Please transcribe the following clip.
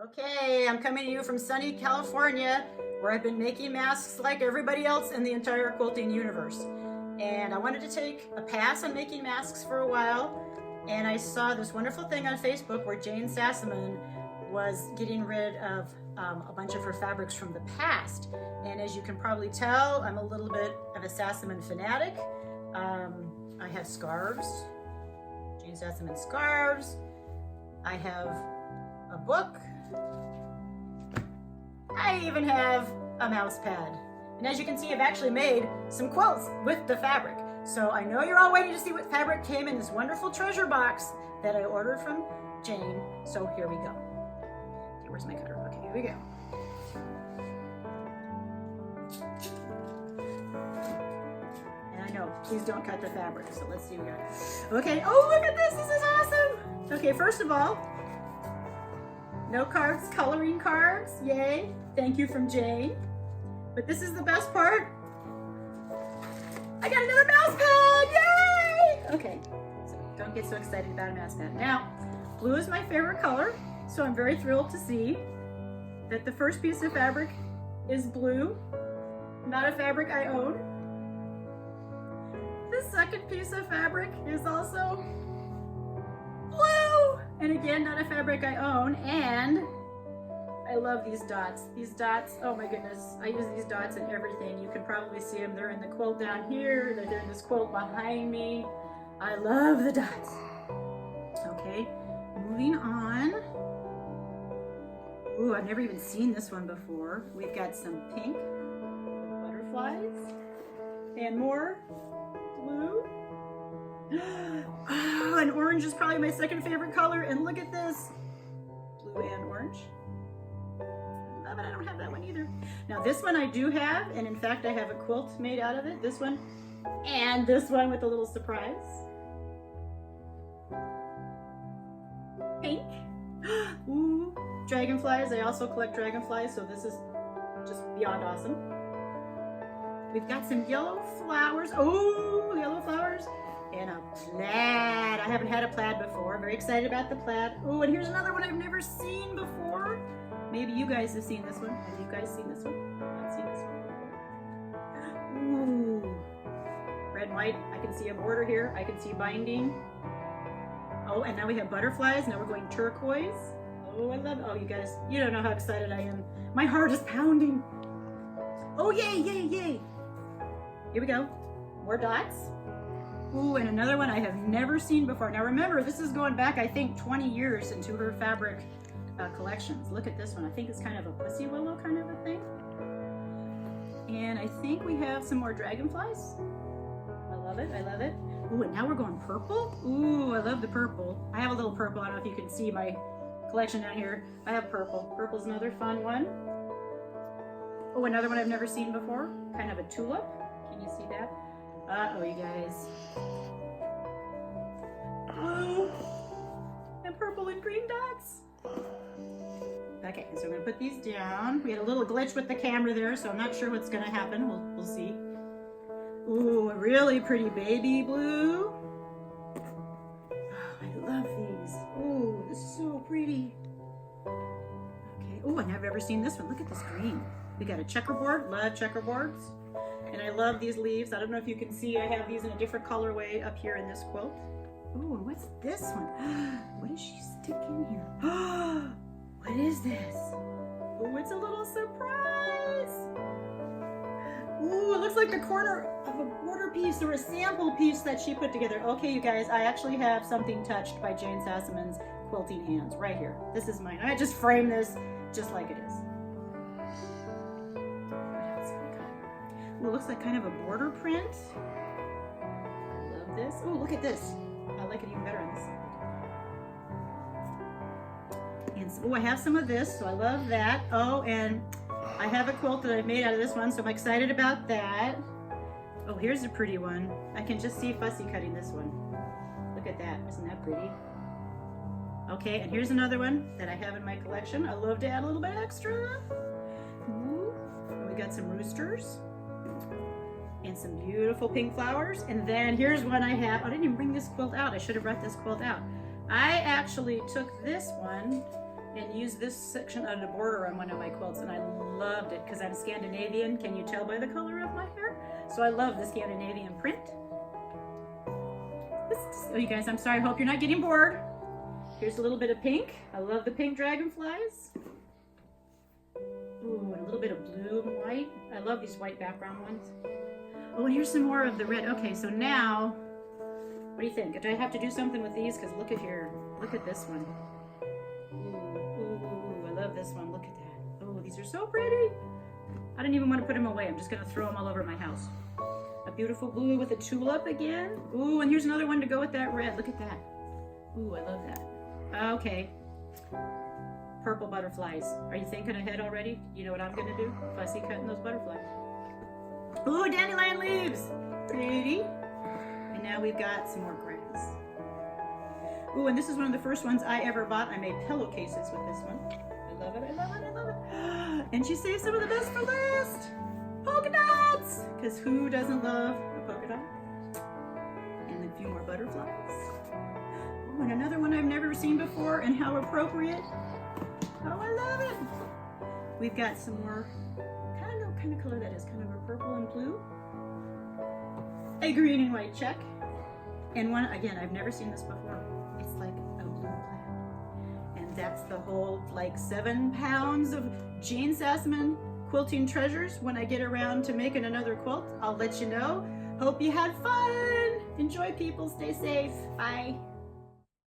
Okay, I'm coming to you from sunny California, where I've been making masks like everybody else in the entire quilting universe. And I wanted to take a pass on making masks for a while, and I saw this wonderful thing on Facebook where Jane Sassaman was getting rid of a bunch of her fabrics from the past. And as you can probably tell, I'm a little bit of a Sassaman fanatic. I have scarves, Jane Sassaman scarves. I have a book. I even have a mouse pad. And as you can see, I've actually made some quilts with the fabric. So I know you're all waiting to see what fabric came in this wonderful treasure box that I ordered from Jane. So here we go. Okay, where's my cutter? Okay, here we go. And I know, please don't cut the fabric. So let's see what we got. Okay, oh look at this, this is awesome. Okay, first of all, no cards, coloring cards, yay. Thank you from Jane. But this is the best part. I got another mouse pad, yay! Okay, so don't get so excited about a mouse pad. Now, blue is my favorite color, so I'm very thrilled to see that the first piece of fabric is blue, not a fabric I own. The second piece of fabric is also blue, and again, not a fabric I own, and I love these dots. These dots, oh my goodness, I use these dots in everything. You can probably see them. They're in the quilt down here. They're in this quilt behind me. I love the dots. Okay, moving on. Ooh, I've never even seen this one before. We've got some pink butterflies and more blue. Oh, and orange is probably my second favorite color. And look at this, blue and orange. But I don't have that one either. Now this one I do have, and in fact I have a quilt made out of it. This one and this one with a little surprise. Pink. Ooh, dragonflies. I also collect dragonflies, so this is just beyond awesome. We've got some yellow flowers. Oh, yellow flowers. And a plaid. I haven't had a plaid before. Very excited about the plaid. Oh, and here's another one I've never seen before. Maybe you guys have seen this one. Have you guys seen this one? Not seen this one. Ooh. Red and white. I can see a border here. I can see binding. Oh, and now we have butterflies. Now we're going turquoise. Oh, I love it. Oh, you guys, you don't know how excited I am. My heart is pounding. Oh, yay, yay, yay. Here we go. More dots. Ooh, and another one I have never seen before. Now remember, this is going back, I think, 20 years into her fabric collections. Look at this one. I think it's kind of a pussy willow kind of a thing. And I think we have some more dragonflies. I love it. I love it. Ooh, and now we're going purple. Ooh, I love the purple. I have a little purple. I don't know if you can see my collection down here. I have purple. Purple's another fun one. Oh, another one I've never seen before. Kind of a tulip. Can you see that? Uh-oh, you guys. Oh, and purple and green dots. Okay, so we're gonna put these down. We had a little glitch with the camera there, so I'm not sure what's gonna happen. We'll see. Ooh, a really pretty baby blue. Oh, I love these. Ooh, this is so pretty. Okay, ooh, I've never seen this one. Look at this green. We got a checkerboard, love checkerboards. And I love these leaves. I don't know if you can see, I have these in a different colorway up here in this quilt. Ooh, and what's this one? What is she sticking here? What is this? Oh, it's a little surprise. Ooh, it looks like the corner of a border piece or a sample piece that she put together. Okay, you guys, I actually have something touched by Jane Sassaman's quilting hands right here. This is mine. I just framed this just like it is. What else have we got? Ooh, it looks like kind of a border print. I love this. Oh, look at this. I like it even better on this side. And so, oh, I have some of this, so I love that. Oh, and I have a quilt that I've made out of this one, so I'm excited about that. Oh, here's a pretty one. I can just see Fussy cutting this one. Look at that. Isn't that pretty? Okay, and here's another one that I have in my collection. I love to add a little bit extra. Ooh. And we got some roosters. And some beautiful pink flowers. And then here's one I have. I didn't even bring this quilt out. I should have brought this quilt out. I actually took this one and used this section on the border on one of my quilts, and I loved it because I'm Scandinavian. Can you tell by the color of my hair? So I love the Scandinavian print. Oh, you guys, I'm sorry. I hope you're not getting bored. Here's a little bit of pink. I love the pink dragonflies. Ooh, and a little bit of blue and white. I love these white background ones. Oh, and here's some more of the red. Okay, so now, what do you think? Do I have to do something with these? Because look at here. Look at this one. Ooh, I love this one. Look at that. Oh, these are so pretty. I didn't even want to put them away. I'm just going to throw them all over my house. A beautiful blue with a tulip again. Ooh, and here's another one to go with that red. Look at that. Ooh, I love that. Okay. Purple butterflies. Are you thinking ahead already? You know what I'm going to do if I see cutting those butterflies? Ooh, dandelion leaves. Pretty. And now we've got some more grass. Ooh, and this is one of the first ones I ever bought. I made pillowcases with this one. I love it, I love it, I love it. And she saved some of the best for last. Polka dots! Because who doesn't love a polka dot? And a few more butterflies. Oh, and another one I've never seen before, and how appropriate. Oh, I love it. We've got some more, I don't know what kind of color that is, kind of a purple and blue. A green and white check. And one, again, I've never seen this before. It's like a blue plaid. And that's the whole, like 7 pounds of Jane Sassaman quilting treasures. When I get around to making another quilt, I'll let you know. Hope you had fun. Enjoy, people. Stay safe. Bye.